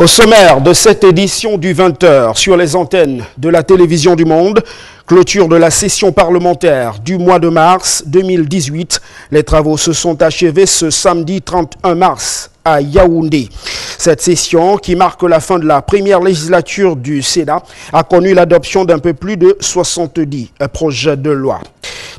Au sommaire de cette édition du 20h sur les antennes de la télévision du Monde, clôture de la session parlementaire du mois de mars 2018. Les travaux se sont achevés ce samedi 31 mars à Yaoundé. Cette session, qui marque la fin de la première législature du Sénat, a connu l'adoption d'un peu plus de 70 projets de loi.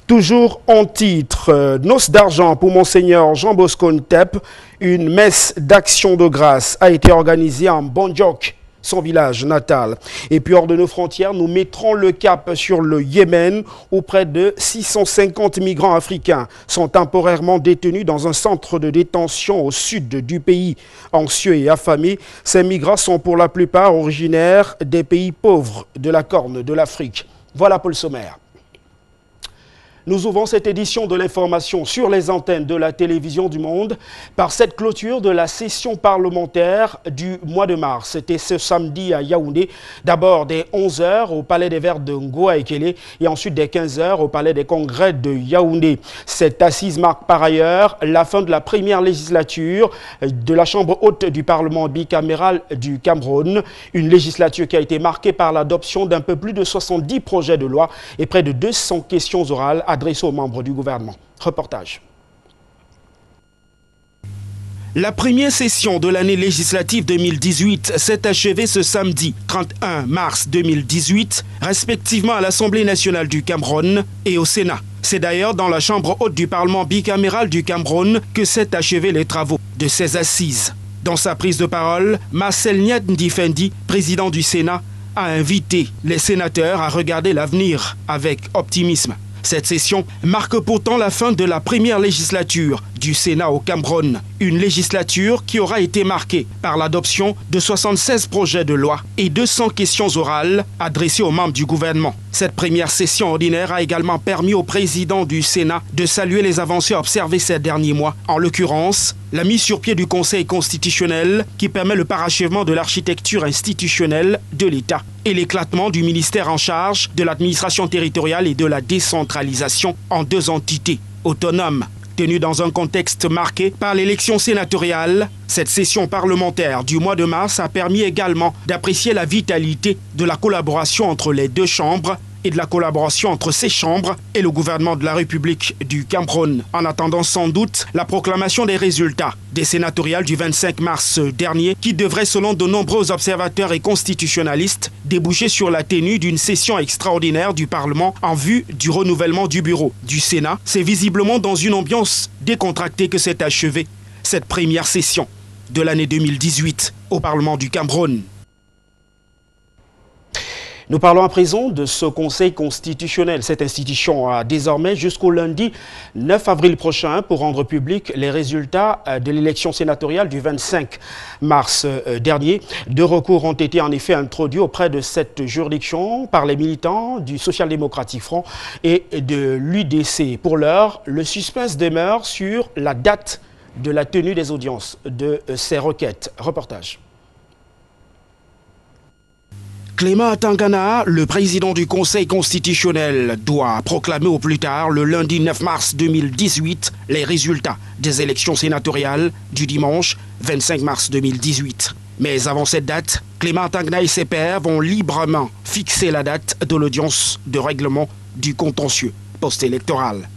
Toujours en titre, noces d'argent pour Monseigneur Jean Bosco Ntep, une messe d'action de grâce a été organisée en Bandjok, son village natal. Et puis hors de nos frontières, nous mettrons le cap sur le Yémen où près de 650 migrants africains sont temporairement détenus dans un centre de détention au sud du pays. Anxieux et affamés, ces migrants sont pour la plupart originaires des pays pauvres de la Corne de l'Afrique. Voilà pour le sommaire. Nous ouvrons cette édition de l'information sur les antennes de la télévision du Monde par cette clôture de la session parlementaire du mois de mars. C'était ce samedi à Yaoundé, d'abord dès 11h au Palais des Verts de Ngoa-Ekele et ensuite dès 15h au Palais des Congrès de Yaoundé. Cette assise marque par ailleurs la fin de la première législature de la Chambre haute du Parlement bicaméral du Cameroun, une législature qui a été marquée par l'adoption d'un peu plus de 70 projets de loi et près de 200 questions orales adressé aux membres du gouvernement. Reportage. La première session de l'année législative 2018 s'est achevée ce samedi 31 mars 2018, respectivement à l'Assemblée nationale du Cameroun et au Sénat. C'est d'ailleurs dans la Chambre haute du Parlement bicaméral du Cameroun que s'est achevés les travaux de ces assises. Dans sa prise de parole, Marcel Ndifendi, président du Sénat, a invité les sénateurs à regarder l'avenir avec optimisme. Cette session marque pourtant la fin de la première législature du Sénat au Cameroun. Une législature qui aura été marquée par l'adoption de 76 projets de loi et 200 questions orales adressées aux membres du gouvernement. Cette première session ordinaire a également permis au président du Sénat de saluer les avancées observées ces derniers mois. En l'occurrence, la mise sur pied du Conseil constitutionnel qui permet le parachèvement de l'architecture institutionnelle de l'État et l'éclatement du ministère en charge de l'administration territoriale et de la décentralisation en deux entités autonomes. Tenue dans un contexte marqué par l'élection sénatoriale, cette session parlementaire du mois de mars a permis également d'apprécier la vitalité de la collaboration entre les deux chambres et de la collaboration entre ces chambres et le gouvernement de la République du Cameroun. En attendant sans doute la proclamation des résultats des sénatoriales du 25 mars dernier qui devrait, selon de nombreux observateurs et constitutionnalistes, déboucher sur la tenue d'une session extraordinaire du Parlement en vue du renouvellement du bureau du Sénat. C'est visiblement dans une ambiance décontractée que s'est achevée cette première session de l'année 2018 au Parlement du Cameroun. Nous parlons à présent de ce Conseil constitutionnel. Cette institution a désormais jusqu'au lundi 9 avril prochain pour rendre public les résultats de l'élection sénatoriale du 25 mars dernier. 2 recours ont été en effet introduits auprès de cette juridiction par les militants du Social Democratic Front et de l'UDC. Pour l'heure, le suspense demeure sur la date de la tenue des audiences de ces requêtes. Reportage. Clément Atangana, le président du Conseil constitutionnel, doit proclamer au plus tard le lundi 9 mars 2018 les résultats des élections sénatoriales du dimanche 25 mars 2018. Mais avant cette date, Clément Atangana et ses pairs vont librement fixer la date de l'audience de règlement du contentieux post-électoral.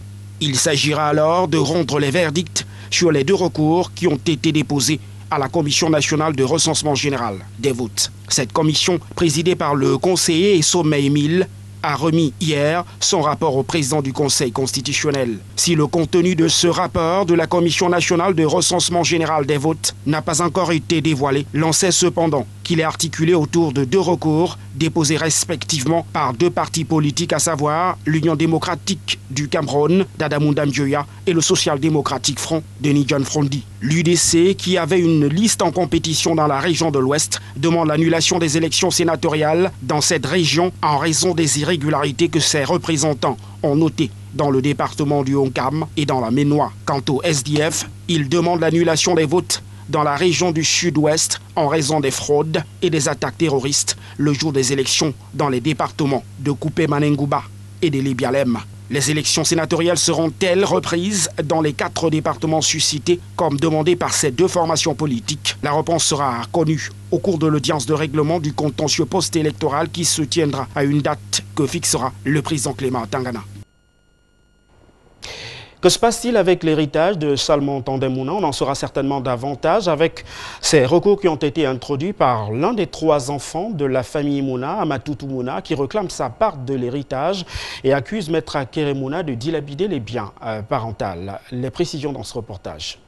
Il s'agira alors de rendre les verdicts sur les 2 recours qui ont été déposés à la Commission nationale de recensement général des votes. Cette commission, présidée par le conseiller Sommet Émile, a remis hier son rapport au président du Conseil constitutionnel. Si le contenu de ce rapport de la Commission nationale de recensement général des votes n'a pas encore été dévoilé, l'on sait cependant qu'il est articulé autour de 2 recours déposés respectivement par 2 partis politiques, à savoir l'Union démocratique du Cameroun d'Adamou Ndamdioya et le Social Democratic Front de Nidjan Frondi. L'UDC, qui avait une liste en compétition dans la région de l'Ouest, demande l'annulation des élections sénatoriales dans cette région en raison des irrégularités que ses représentants ont notées dans le département du Honkam et dans la Ménois. Quant au SDF, il demande l'annulation des votes dans la région du sud-ouest en raison des fraudes et des attaques terroristes le jour des élections dans les départements de Coupé Manengouba et de Libialem. Les élections sénatoriales seront-elles reprises dans les 4 départements suscités comme demandé par ces 2 formations politiques? La réponse sera connue au cours de l'audience de règlement du contentieux post-électoral qui se tiendra à une date que fixera le président Clément Tangana. Que se passe-t-il avec l'héritage de Salmon Tandem-Mouna? On en saura certainement davantage avec ces recours qui ont été introduits par l'un des 3 enfants de la famille Mouna, Amatoutou Mouna, qui réclame sa part de l'héritage et accuse Maître Akere Mouna de dilapider les biens parentaux. Les précisions dans ce reportage.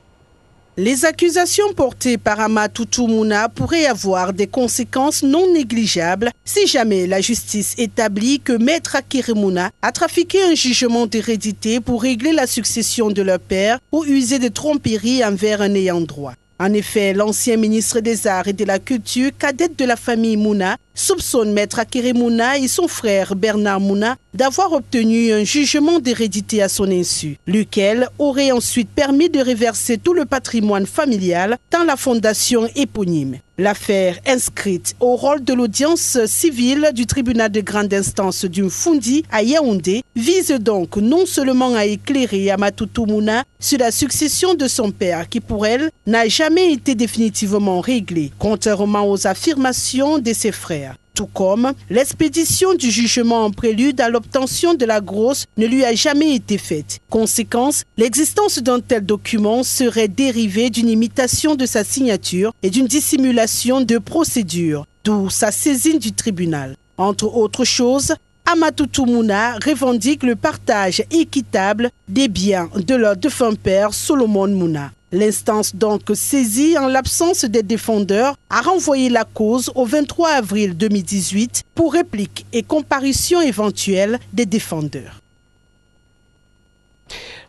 Les accusations portées par Amatoutou Mouna pourraient avoir des conséquences non négligeables si jamais la justice établit que Maître Akere Mouna a trafiqué un jugement d'hérédité pour régler la succession de leur père ou user de tromperie envers un ayant droit. En effet, l'ancien ministre des Arts et de la Culture, cadette de la famille Mouna, soupçonne Maître Akere Mouna et son frère Bernard Mouna d'avoir obtenu un jugement d'hérédité à son insu, lequel aurait ensuite permis de réverser tout le patrimoine familial dans la fondation éponyme. L'affaire, inscrite au rôle de l'audience civile du tribunal de grande instance du Mfundi à Yaoundé, vise donc non seulement à éclairer Amatoutou Mouna sur la succession de son père qui, pour elle, n'a jamais été définitivement réglée, contrairement aux affirmations de ses frères. Tout comme l'expédition du jugement en prélude à l'obtention de la grosse ne lui a jamais été faite. Conséquence, l'existence d'un tel document serait dérivée d'une imitation de sa signature et d'une dissimulation de procédure, d'où sa saisine du tribunal. Entre autres choses, Amatoutou Mouna revendique le partage équitable des biens de leur défunt père Solomon Mouna. L'instance donc saisie en l'absence des défendeurs a renvoyé la cause au 23 avril 2018 pour réplique et comparution éventuelle des défendeurs.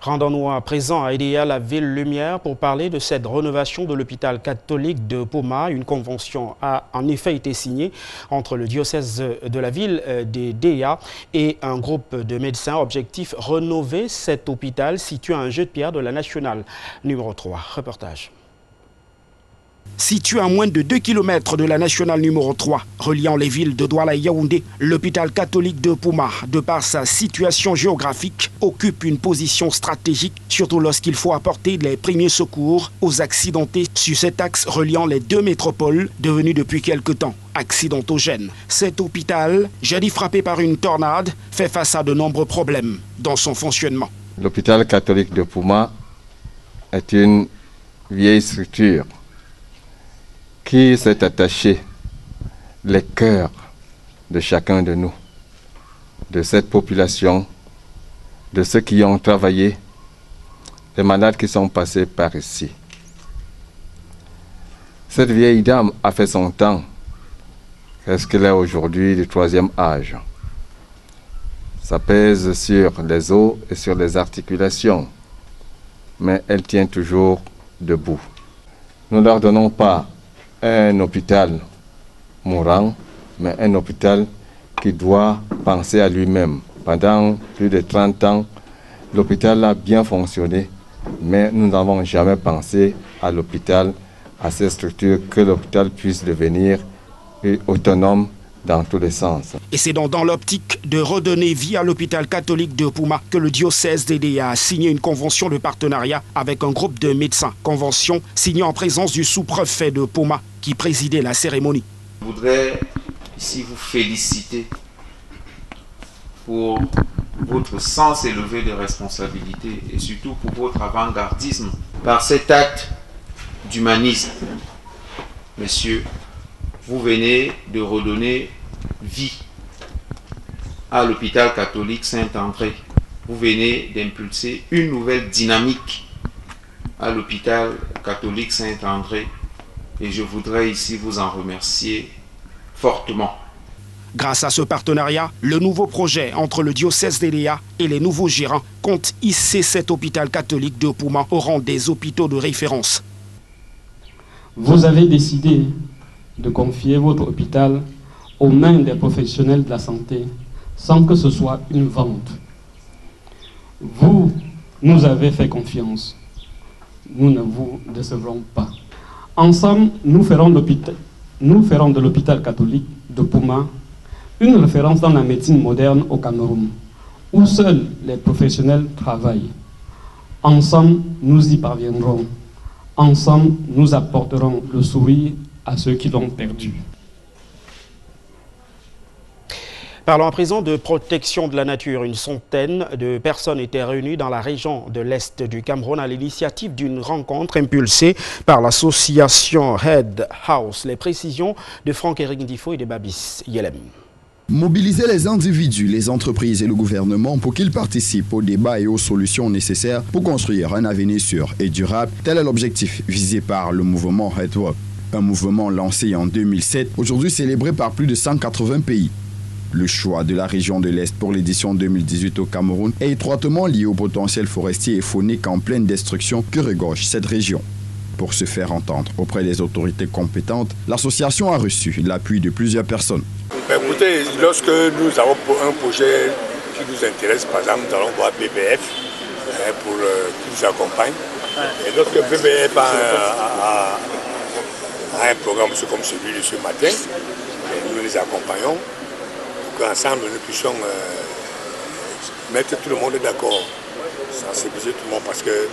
Rendons-nous à présent à Edea, la ville lumière, pour parler de cette rénovation de l'hôpital catholique de Poma. Une convention a en effet été signée entre le diocèse de la ville d'Edea et un groupe de médecins. Objectif, rénover cet hôpital situé à un jet de pierre de la nationale numéro 3. Reportage. Situé à moins de 2 km de la nationale numéro 3, reliant les villes de Douala et Yaoundé, l'hôpital catholique de Poma, de par sa situation géographique, occupe une position stratégique, surtout lorsqu'il faut apporter les premiers secours aux accidentés sur cet axe reliant les 2 métropoles, devenu depuis quelque temps accidentogène. Cet hôpital, jadis frappé par une tornade, fait face à de nombreux problèmes dans son fonctionnement. L'hôpital catholique de Poma est une vieille structure qui s'est attaché les cœurs de chacun de nous, de cette population, de ceux qui ont travaillé, des malades qui sont passés par ici. Cette vieille dame a fait son temps. Qu'est-ce qu'elle est aujourd'hui du 3e âge? Ça pèse sur les os et sur les articulations, mais elle tient toujours debout. Nous ne leur donnons pas un hôpital mourant, mais un hôpital qui doit penser à lui-même. Pendant plus de 30 ans, l'hôpital a bien fonctionné, mais nous n'avons jamais pensé à l'hôpital, à ces structures, que l'hôpital puisse devenir autonome dans tous les sens. Et c'est donc dans l'optique de redonner vie à l'hôpital catholique de Poma que le diocèse d'Edea a signé une convention de partenariat avec un groupe de médecins. Convention signée en présence du sous-préfet de Poma qui présidait la cérémonie. Je voudrais ici vous féliciter pour votre sens élevé de responsabilité et surtout pour votre avant-gardisme par cet acte d'humanisme. Messieurs, vous venez de redonner vie à l'hôpital catholique Saint-André. Vous venez d'impulser une nouvelle dynamique à l'hôpital catholique Saint-André et je voudrais ici vous en remercier fortement. Grâce à ce partenariat, le nouveau projet entre le diocèse d'Edea et les nouveaux gérants compte hisser cet hôpital catholique de Poma au rang des hôpitaux de référence. Vous avez décidé de confier votre hôpital aux mains des professionnels de la santé sans que ce soit une vente. Vous nous avez fait confiance. Nous ne vous décevrons pas. Ensemble, nous ferons de l'hôpital catholique de Poma une référence dans la médecine moderne au Cameroun. où seuls les professionnels travaillent. Ensemble, nous y parviendrons. Ensemble, nous apporterons le sourire à ceux qui l'ont perdu. Parlons à présent de protection de la nature. Une centaine de personnes étaient réunies dans la région de l'Est du Cameroun à l'initiative d'une rencontre impulsée par l'association Red House. Les précisions de Franck-Éric Ndifo et de Babis Yelem. Mobiliser les individus, les entreprises et le gouvernement pour qu'ils participent au débat et aux solutions nécessaires pour construire un avenir sûr et durable, tel est l'objectif visé par le mouvement Red House. Un mouvement lancé en 2007, aujourd'hui célébré par plus de 180 pays. Le choix de la région de l'Est pour l'édition 2018 au Cameroun est étroitement lié au potentiel forestier et faunique en pleine destruction que regorge cette région. Pour se faire entendre auprès des autorités compétentes, l'association a reçu l'appui de plusieurs personnes. Écoutez, lorsque nous avons un projet qui nous intéresse, par exemple, nous allons voir BBF pour qui nous accompagne. Et lorsque BBF a un programme comme celui de ce matin, nous les accompagnons pour qu'ensemble nous puissions mettre tout le monde d'accord, sensibiliser tout le monde, parce que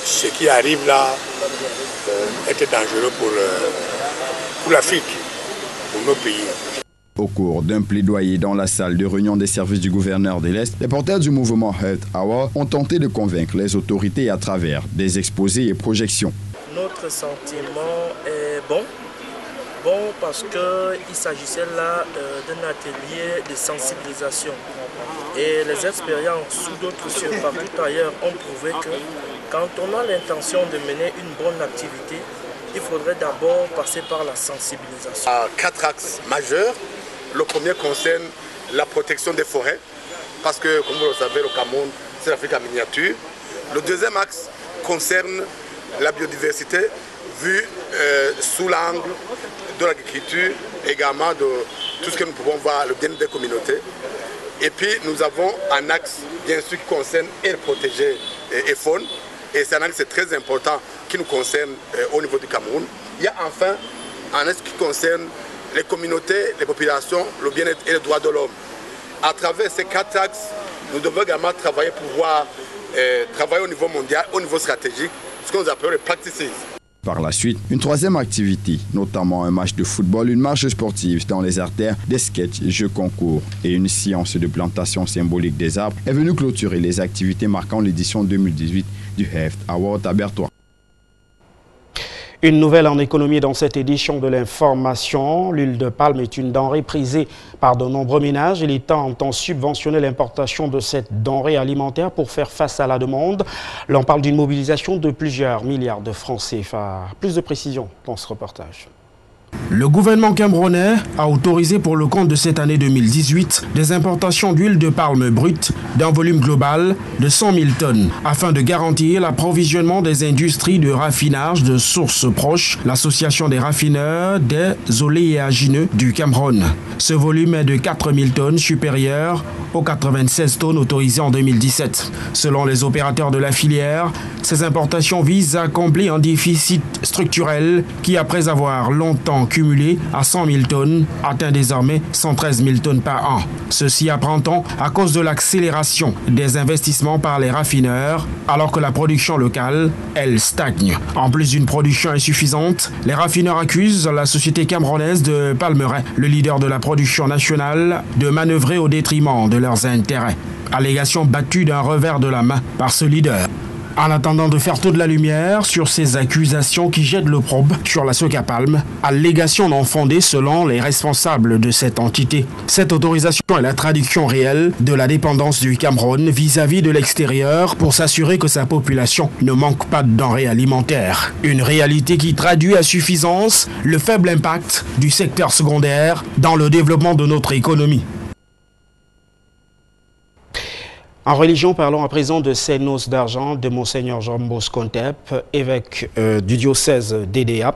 ce qui arrive là était dangereux pour l'Afrique, pour nos pays. Au cours d'un plaidoyer dans la salle de réunion des services du gouverneur de l'Est, les porteurs du mouvement Health Hour ont tenté de convaincre les autorités à travers des exposés et projections. Notre sentiment est bon parce qu'il s'agissait là d'un atelier de sensibilisation. Et les expériences sous d'autres cieux partout ailleurs ont prouvé que quand on a l'intention de mener une bonne activité, il faudrait d'abord passer par la sensibilisation. 4 axes majeurs. Le premier concerne la protection des forêts, parce que, comme vous le savez, le Cameroun, c'est l'Afrique en miniature. Le deuxième axe concerne la biodiversité, vue sous l'angle de l'agriculture, également de tout ce que nous pouvons voir, le bien-être des communautés. Et puis, nous avons un axe, bien sûr, qui concerne air protégée et faune. Et c'est un axe très important qui nous concerne au niveau du Cameroun. Il y a enfin un axe qui concerne les communautés, les populations, le bien-être et les droits de l'homme. À travers ces 4 axes, nous devons également travailler pour pouvoir travailler au niveau mondial, au niveau stratégique, ce que nous appelons les practices. Par la suite, une troisième activité, notamment un match de football, une marche sportive dans les artères, des sketchs, jeux concours et une séance de plantation symbolique des arbres est venue clôturer les activités marquant l'édition 2018 du Heft Award à Bertois. Une nouvelle en économie dans cette édition de l'information. L'huile de palme est une denrée prisée par de nombreux ménages et l'État entend subventionner l'importation de cette denrée alimentaire pour faire face à la demande. L'on parle d'une mobilisation de plusieurs milliards de francs CFA. Plus de précisions dans ce reportage. Le gouvernement camerounais a autorisé pour le compte de cette année 2018 des importations d'huile de palme brute d'un volume global de 100 000 tonnes afin de garantir l'approvisionnement des industries de raffinage de sources proches, l'association des raffineurs des oléagineux du Cameroun. Ce volume est de 4 000 tonnes supérieur aux 96 tonnes autorisées en 2017. Selon les opérateurs de la filière, ces importations visent à combler un déficit structurel qui, après avoir longtemps cumulé à 100 000 tonnes, atteint désormais 113 000 tonnes par an. Ceci apprend-on à cause de l'accélération des investissements par les raffineurs, alors que la production locale, elle, stagne. En plus d'une production insuffisante, les raffineurs accusent la société camerounaise de Palmeraie, le leader de la production nationale, de manœuvrer au détriment de leurs intérêts. Allégation battue d'un revers de la main par ce leader. En attendant de faire toute la lumière sur ces accusations qui jettent l'opprobre sur la Socapalm, allégation non fondée selon les responsables de cette entité. Cette autorisation est la traduction réelle de la dépendance du Cameroun vis-à-vis de l'extérieur pour s'assurer que sa population ne manque pas de denrées alimentaires. Une réalité qui traduit à suffisance le faible impact du secteur secondaire dans le développement de notre économie. En religion, parlons à présent de ces noces d'argent de Monseigneur Jean Bosco Ntep, évêque du diocèse d'Edéa.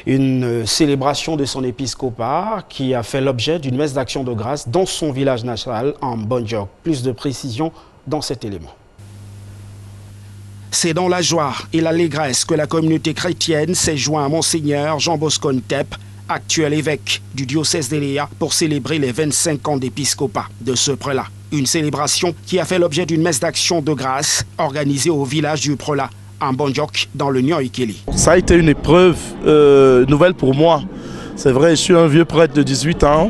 Une célébration de son épiscopat qui a fait l'objet d'une messe d'action de grâce dans son village national en Bonjok. Plus de précisions dans cet élément. C'est dans la joie et l'allégresse que la communauté chrétienne s'est joint à Monseigneur Jean Bosco Ntep, actuel évêque du diocèse d'Edéa, pour célébrer les 25 ans d'épiscopat de ce prélat. Une célébration qui a fait l'objet d'une messe d'action de grâce organisée au village du Prola, en Bondjok, dans le Nion-Ikeli. Ça a été une épreuve nouvelle pour moi. C'est vrai, je suis un vieux prêtre de 18 ans,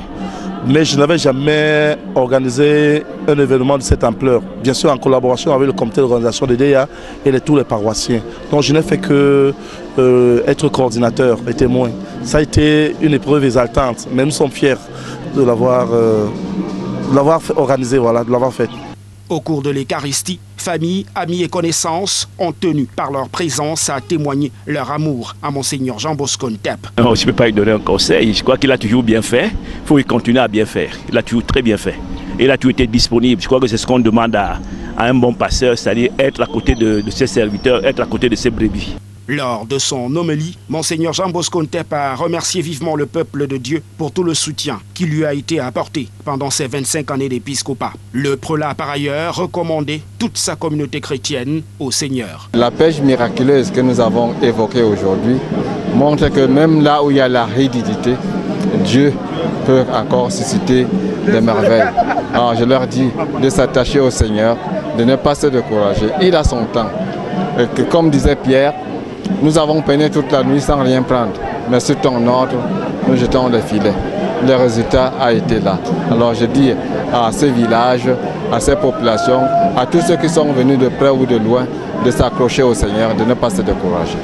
mais je n'avais jamais organisé un événement de cette ampleur. Bien sûr, en collaboration avec le comité d'organisation des DEA et tous les paroissiens. Donc je n'ai fait que être coordinateur et témoin. Ça a été une épreuve exaltante, mais nous sommes fiers de l'avoir organisé, voilà, de l'avoir fait. Au cours de l'Eucharistie, familles, amis et connaissances ont tenu par leur présence à témoigner leur amour à Monseigneur Jean Bosco Ntep. Je ne peux pas lui donner un conseil, je crois qu'il a toujours bien fait, il faut continuer à bien faire, il a toujours très bien fait. Il a toujours été disponible, je crois que c'est ce qu'on demande à un bon pasteur, c'est-à-dire être à côté de ses serviteurs, être à côté de ses brebis. Lors de son homélie, Monseigneur Jean Bosco Ntep a remercié vivement le peuple de Dieu pour tout le soutien qui lui a été apporté pendant ses 25 années d'épiscopat. Le prélat a par ailleurs recommandé toute sa communauté chrétienne au Seigneur. La pêche miraculeuse que nous avons évoquée aujourd'hui montre que même là où il y a l'aridité, Dieu peut encore susciter des merveilles. Alors je leur dis de s'attacher au Seigneur, de ne pas se décourager. Il a son temps. Et que, comme disait Pierre, nous avons peiné toute la nuit sans rien prendre. Mais sur ton ordre, nous jetons les filets. Le résultat a été là. Alors je dis à ces villages, à ces populations, à tous ceux qui sont venus de près ou de loin, de s'accrocher au Seigneur, de ne pas se décourager.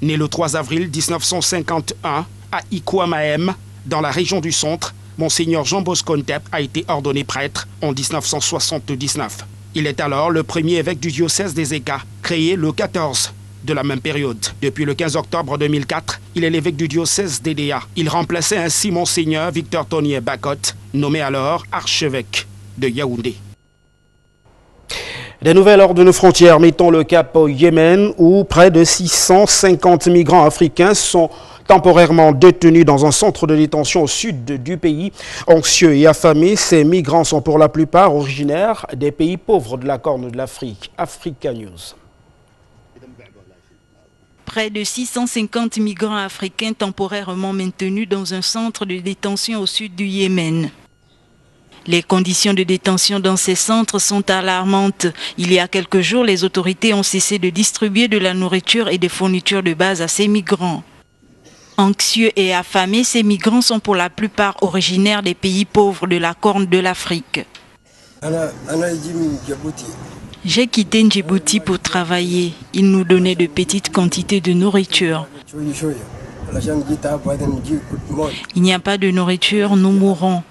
Né le 3 avril 1951 à Ikwamaem, dans la région du Centre, Monseigneur Jean Bosco Ntep a été ordonné prêtre en 1979. Il est alors le premier évêque du diocèse des Eka, créé le 14 de la même période. Depuis le 15 octobre 2004, il est l'évêque du diocèse d'Edea. Il remplaçait ainsi Monseigneur Victor Tonier Bakot, nommé alors archevêque de Yaoundé. Des nouvelles hors de nos frontières, mettons le cap au Yémen, où près de 650 migrants africains sont temporairement détenus dans un centre de détention au sud du pays. Anxieux et affamés, ces migrants sont pour la plupart originaires des pays pauvres de la Corne de l'Afrique. Africa News. Près de 650 migrants africains temporairement maintenus dans un centre de détention au sud du Yémen. Les conditions de détention dans ces centres sont alarmantes. Il y a quelques jours, les autorités ont cessé de distribuer de la nourriture et des fournitures de base à ces migrants. Anxieux et affamés, ces migrants sont pour la plupart originaires des pays pauvres de la Corne de l'Afrique. J'ai quitté Djibouti pour travailler. Ils nous donnaient de petites quantités de nourriture. Il n'y a pas de nourriture, nous mourrons.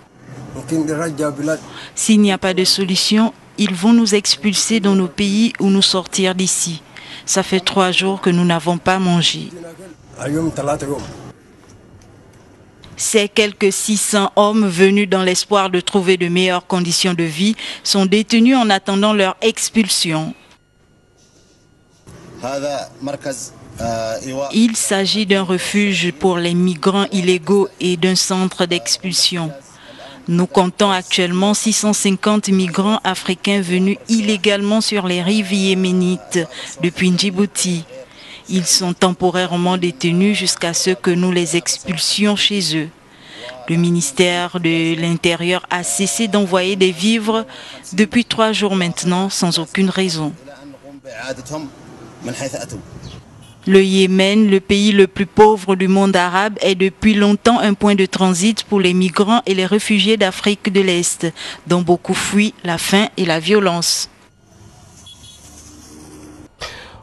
S'il n'y a pas de solution, ils vont nous expulser dans nos pays ou nous sortir d'ici. Ça fait 3 jours que nous n'avons pas mangé. Ces quelques 600 hommes venus dans l'espoir de trouver de meilleures conditions de vie sont détenus en attendant leur expulsion. Il s'agit d'un refuge pour les migrants illégaux et d'un centre d'expulsion. Nous comptons actuellement 650 migrants africains venus illégalement sur les rives yéménites depuis Djibouti. Ils sont temporairement détenus jusqu'à ce que nous les expulsions chez eux. Le ministère de l'Intérieur a cessé d'envoyer des vivres depuis 3 jours maintenant, sans aucune raison. Le Yémen, le pays le plus pauvre du monde arabe, est depuis longtemps un point de transit pour les migrants et les réfugiés d'Afrique de l'Est, dont beaucoup fuient la faim et la violence.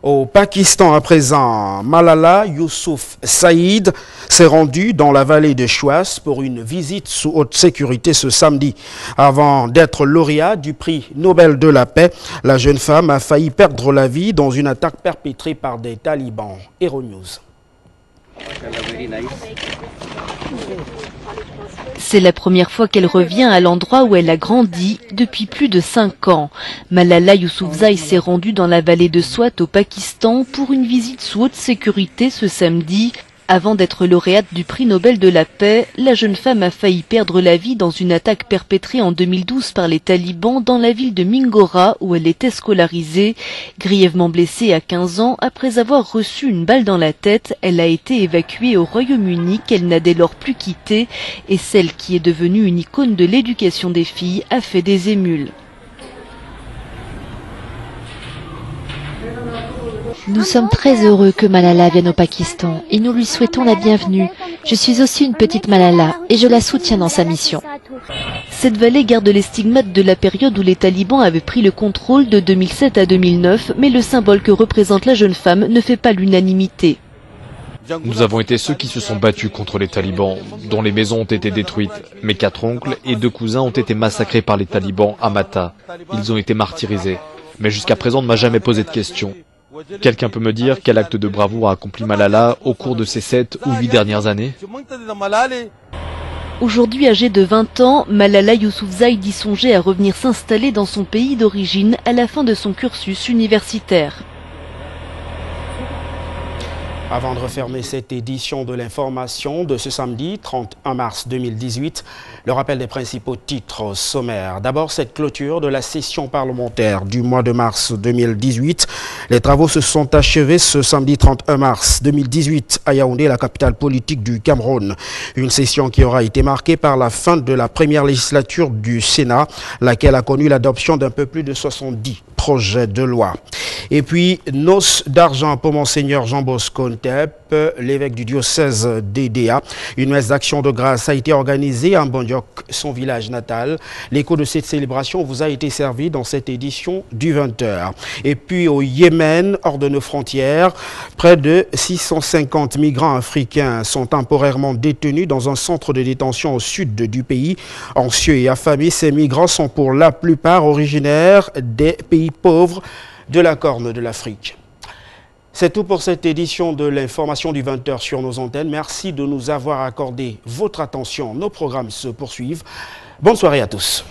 Au Pakistan à présent, Malala Yousaf Saïd s'est rendue dans la vallée de Chouas pour une visite sous haute sécurité ce samedi. Avant d'être lauréate du prix Nobel de la paix, la jeune femme a failli perdre la vie dans une attaque perpétrée par des talibans. Euronews. C'est la première fois qu'elle revient à l'endroit où elle a grandi depuis plus de 5 ans. Malala Yousafzai s'est rendue dans la vallée de Swat au Pakistan pour une visite sous haute sécurité ce samedi. Avant d'être lauréate du prix Nobel de la paix, la jeune femme a failli perdre la vie dans une attaque perpétrée en 2012 par les talibans dans la ville de Mingora où elle était scolarisée. Grièvement blessée à 15 ans, après avoir reçu une balle dans la tête, elle a été évacuée au Royaume-Uni qu'elle n'a dès lors plus quitté et celle qui est devenue une icône de l'éducation des filles a fait des émules. Nous sommes très heureux que Malala vienne au Pakistan et nous lui souhaitons la bienvenue. Je suis aussi une petite Malala et je la soutiens dans sa mission. Cette vallée garde les stigmates de la période où les talibans avaient pris le contrôle de 2007 à 2009, mais le symbole que représente la jeune femme ne fait pas l'unanimité. Nous avons été ceux qui se sont battus contre les talibans, dont les maisons ont été détruites. Mes 4 oncles et 2 cousins ont été massacrés par les talibans à Mata. Ils ont été martyrisés. Mais jusqu'à présent, on ne m'a jamais posé de questions. Quelqu'un peut me dire quel acte de bravoure a accompli Malala au cours de ces 7 ou 8 dernières années? Aujourd'hui âgée de 20 ans, Malala Yousafzai dit songer à revenir s'installer dans son pays d'origine à la fin de son cursus universitaire. Avant de refermer cette édition de l'information de ce samedi 31 mars 2018, le rappel des principaux titres sommaires. D'abord, cette clôture de la session parlementaire du mois de mars 2018. Les travaux se sont achevés ce samedi 31 mars 2018 à Yaoundé, la capitale politique du Cameroun. Une session qui aura été marquée par la fin de la première législature du Sénat, laquelle a connu l'adoption d'un peu plus de 70 projets de loi. Et puis, noces d'argent pour Monseigneur Jean Bosco Ntep, l'évêque du diocèse d'Edea. Une messe d'action de grâce a été organisée à Mbondiok, son village natal. L'écho de cette célébration vous a été servi dans cette édition du 20h. Et puis au Yémen, hors de nos frontières, près de 650 migrants africains sont temporairement détenus dans un centre de détention au sud du pays. Anxieux et affamés, ces migrants sont pour la plupart originaires des pays pauvres de la Corne de l'Afrique. C'est tout pour cette édition de l'information du 20h sur nos antennes. Merci de nous avoir accordé votre attention. Nos programmes se poursuivent. Bonne soirée à tous.